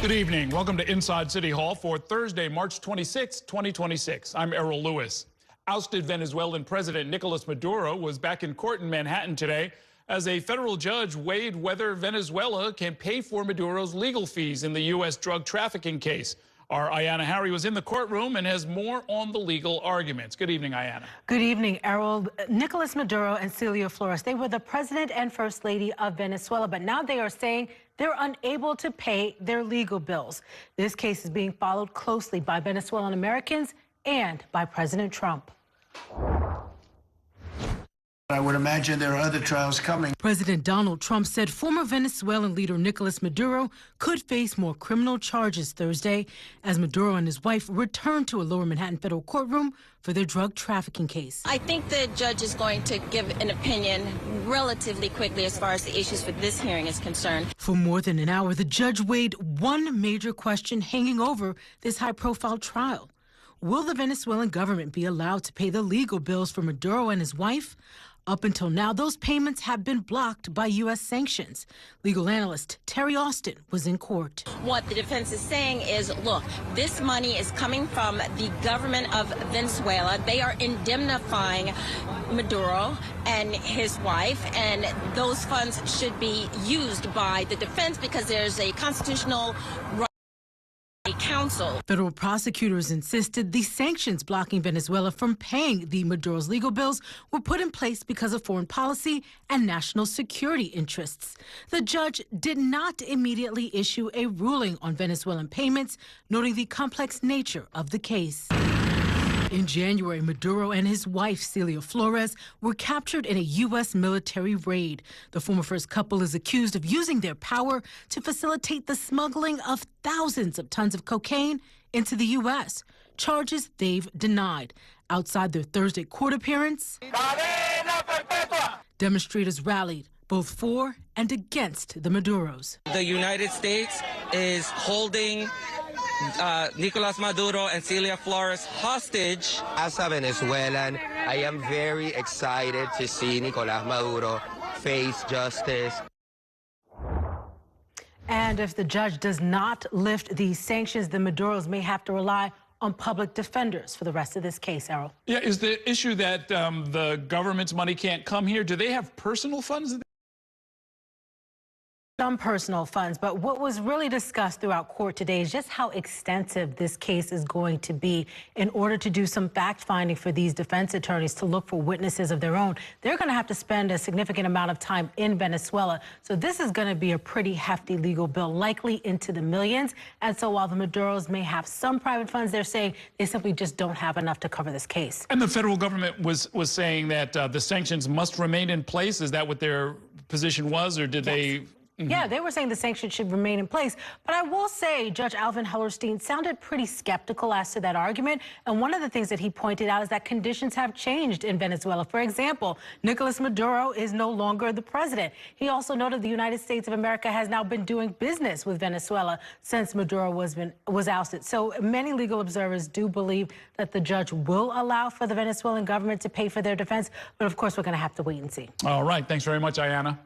Good evening. Welcome to Inside City Hall for Thursday, March 26, 2026. I'm Errol Lewis. Ousted Venezuelan President Nicolas Maduro was back in court in Manhattan today as a federal judge weighed whether Venezuela can pay for Maduro's legal fees in the U.S. drug trafficking case. Our Ayanna Harry was in the courtroom and has more on the legal arguments. Good evening, Ayanna. Good evening, Errol. Nicolas Maduro and Celia Flores, they were the president and first lady of Venezuela, but now they are saying they're unable to pay their legal bills. This case is being followed closely by Venezuelan Americans and by President Trump. I would imagine there are other trials coming. President Donald Trump said former Venezuelan leader Nicolas Maduro could face more criminal charges Thursday as Maduro and his wife returned to a lower Manhattan federal courtroom for their drug trafficking case. I think the judge is going to give an opinion relatively quickly as far as the issues for this hearing is concerned. For more than an hour, the judge weighed one major question hanging over this high-profile trial. Will the Venezuelan government be allowed to pay the legal bills for Maduro and his wife? Up until now, those payments have been blocked by U.S. sanctions. Legal analyst Terry Austin was in court. What the defense is saying is, look, this money is coming from the government of Venezuela. They are indemnifying Maduro and his wife, and those funds should be used by the defense because there's a constitutional right. Council. Federal prosecutors insisted the sanctions blocking Venezuela from paying the Maduro's legal bills were put in place because of foreign policy and national security interests. The judge did not immediately issue a ruling on Venezuelan payments, noting the complex nature of the case. In January, Maduro and his wife, Celia Flores, were captured in a U.S. military raid. The former first couple is accused of using their power to facilitate the smuggling of thousands of tons of cocaine into the U.S., charges they've denied. Outside their Thursday court appearance, demonstrators rallied both for and against the Maduros. The United States is holding Nicolas Maduro and Celia Flores hostage. As a Venezuelan, I am very excited to see Nicolas Maduro face justice. And if the judge does not lift these sanctions, the Maduros may have to rely on public defenders for the rest of this case, Errol. Yeah, is the issue that the government's money can't come here? Do they have personal funds? Some personal funds, but what was really discussed throughout court today is just how extensive this case is going to be in order to do some fact-finding for these defense attorneys to look for witnesses of their own. They're going to have to spend a significant amount of time in Venezuela, so this is going to be a pretty hefty legal bill, likely into the millions. And so while the Maduros may have some private funds, they're saying they simply just don't have enough to cover this case. And the federal government was saying that the sanctions must remain in place. Is that what their position was, or did they... Yeah, they were saying the sanctions should remain in place. But I will say Judge Hellerstein sounded pretty skeptical as to that argument. And one of the things that he pointed out is that conditions have changed in Venezuela. For example, Nicolas Maduro is no longer the president. He also noted the United States of America has now been doing business with Venezuela since Maduro was ousted. So many legal observers do believe that the judge will allow for the Venezuelan government to pay for their defense. But of course, we're going to have to wait and see. All right. Thanks very much, Ayanna.